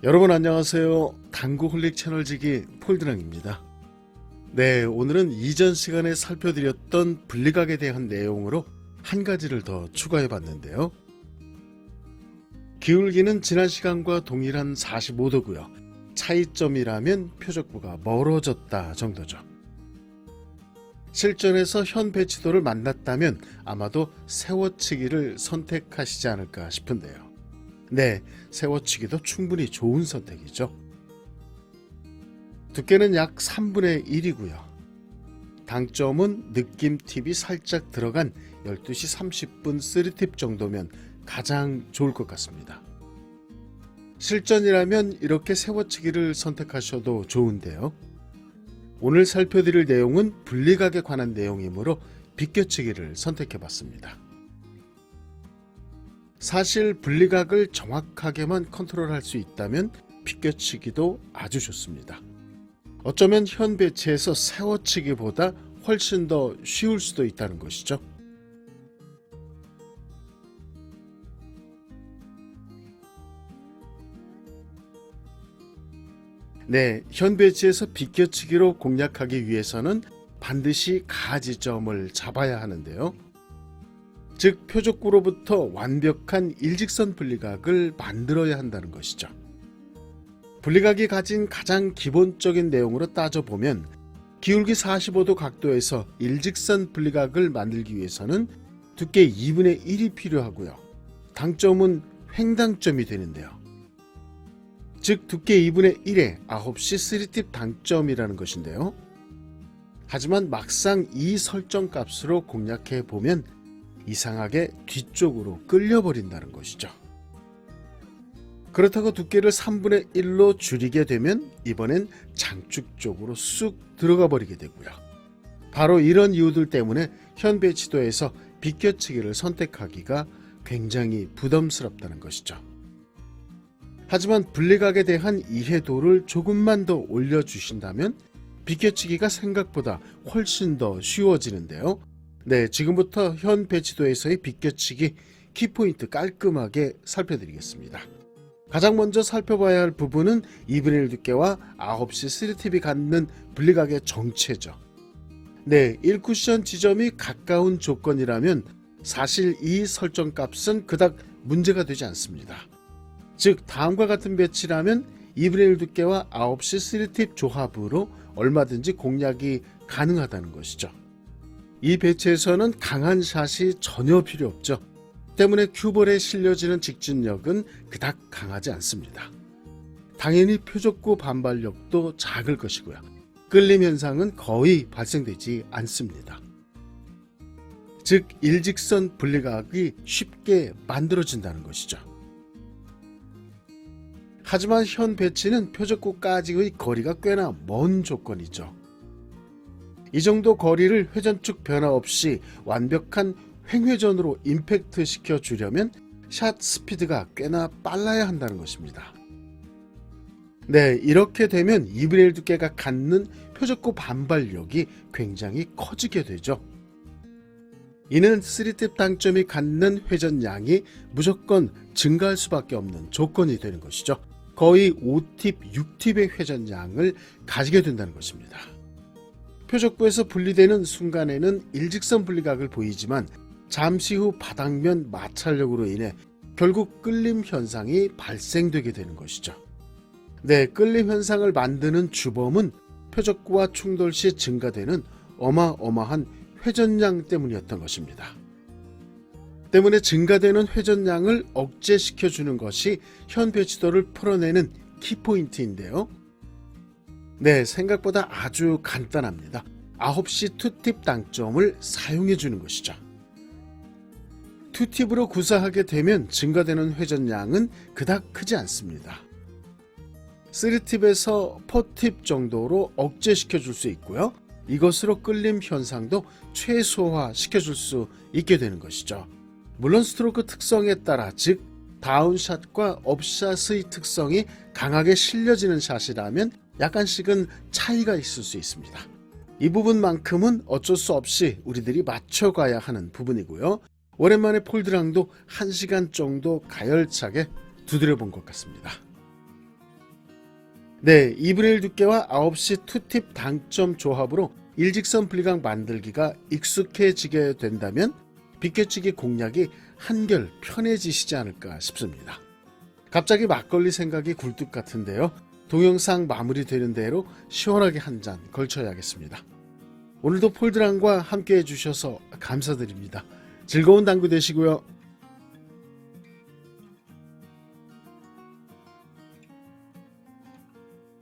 여러분 안녕하세요. 당구홀릭 채널지기 폴드랑입니다. 네, 오늘은 이전 시간에 살펴드렸던 분리각에 대한 내용으로 한 가지를 더 추가해 봤는데요. 기울기는 지난 시간과 동일한 45도고요. 차이점이라면 표적구가 멀어졌다 정도죠. 실전에서 현 배치도를 만났다면 아마도 세워치기를 선택하시지 않을까 싶은데요. 네, 세워치기도 충분히 좋은 선택이죠. 두께는 약 3분의 1이고요. 당점은 느낌 팁이 살짝 들어간 12시 30분 3팁 정도면 가장 좋을 것 같습니다. 실전이라면 이렇게 세워치기를 선택하셔도 좋은데요. 오늘 살펴드릴 내용은 분리각에 관한 내용이므로 비껴치기를 선택해봤습니다. 사실 분리각을 정확하게만 컨트롤할 수 있다면 비껴치기도 아주 좋습니다. 어쩌면 현 배치에서 세워치기보다 훨씬 더 쉬울 수도 있다는 것이죠. 네, 현 배치에서 비껴치기로 공략하기 위해서는 반드시 가지점을 잡아야 하는데요. 즉 표적구로부터 완벽한 일직선 분리각을 만들어야 한다는 것이죠. 분리각이 가진 가장 기본적인 내용으로 따져보면 기울기 45도 각도에서 일직선 분리각을 만들기 위해서는 두께 2분의 1이 필요하고요. 당점은 횡당점이 되는데요. 즉 두께 2분의 1에 9시 3팁 당점이라는 것인데요. 하지만 막상 이 설정 값으로 공략해 보면 이상하게 뒤쪽으로 끌려버린다는 것이죠. 그렇다고 두께를 3분의 1로 줄이게 되면 이번엔 장축 쪽으로 쑥 들어가 버리게 되고요. 바로 이런 이유들 때문에 현 배치도에서 비껴치기를 선택하기가 굉장히 부담스럽다는 것이죠. 하지만 분리각에 대한 이해도를 조금만 더 올려주신다면 비껴치기가 생각보다 훨씬 더 쉬워지는데요. 네, 지금부터 현 배치도에서의 비껴치기 키포인트 깔끔하게 살펴드리겠습니다. 가장 먼저 살펴봐야 할 부분은 2분의 1 두께와 9시 3팁이 갖는 분리각의 정체죠. 네, 1쿠션 지점이 가까운 조건이라면 사실 이 설정 값은 그닥 문제가 되지 않습니다. 즉 다음과 같은 배치라면 2분의 1 두께와 9시 3팁 조합으로 얼마든지 공략이 가능하다는 것이죠. 이 배치에서는 강한 샷이 전혀 필요 없죠. 때문에 큐볼에 실려지는 직진력은 그닥 강하지 않습니다. 당연히 표적구 반발력도 작을 것이고요. 끌림 현상은 거의 발생되지 않습니다. 즉 일직선 분리각이 쉽게 만들어진다는 것이죠. 하지만 현 배치는 표적구까지의 거리가 꽤나 먼 조건이죠. 이 정도 거리를 회전축 변화 없이 완벽한 횡회전으로 임팩트 시켜주려면 샷 스피드가 꽤나 빨라야 한다는 것입니다. 네, 이렇게 되면 2분의 1 두께가 갖는 표적구 반발력이 굉장히 커지게 되죠. 이는 3팁 당점이 갖는 회전량이 무조건 증가할 수밖에 없는 조건이 되는 것이죠. 거의 5팁, 6팁의 회전량을 가지게 된다는 것입니다. 표적구에서 분리되는 순간에는 일직선 분리각을 보이지만 잠시 후 바닥면 마찰력으로 인해 결국 끌림 현상이 발생되게 되는 것이죠. 네, 끌림 현상을 만드는 주범은 표적구와 충돌 시 증가되는 어마어마한 회전량 때문이었던 것입니다. 때문에 증가되는 회전량을 억제시켜주는 것이 현 배치도를 풀어내는 키포인트인데요. 네, 생각보다 아주 간단합니다. 9시 2팁 당점을 사용해 주는 것이죠. 2팁으로 구사하게 되면 증가되는 회전량은 그닥 크지 않습니다. 3팁에서 4팁 정도로 억제시켜 줄 수 있고요. 이것으로 끌림 현상도 최소화 시켜줄 수 있게 되는 것이죠. 물론 스트로크 특성에 따라 즉 다운샷과 업샷의 특성이 강하게 실려지는 샷이라면 약간씩은 차이가 있을 수 있습니다. 이 부분만큼은 어쩔 수 없이 우리들이 맞춰가야 하는 부분이고요. 오랜만에 폴드랑도 1시간 정도 가열차게 두드려본 것 같습니다. 네, 2분의 1 두께와 9시 투팁 당점 조합으로 일직선 분리각 만들기가 익숙해지게 된다면 비껴치기 공략이 한결 편해지시지 않을까 싶습니다. 갑자기 막걸리 생각이 굴뚝 같은데요. 동영상 마무리되는 대로 시원하게 한 잔 걸쳐야겠습니다. 오늘도 폴드랑과 함께 해주셔서 감사드립니다. 즐거운 당구 되시고요.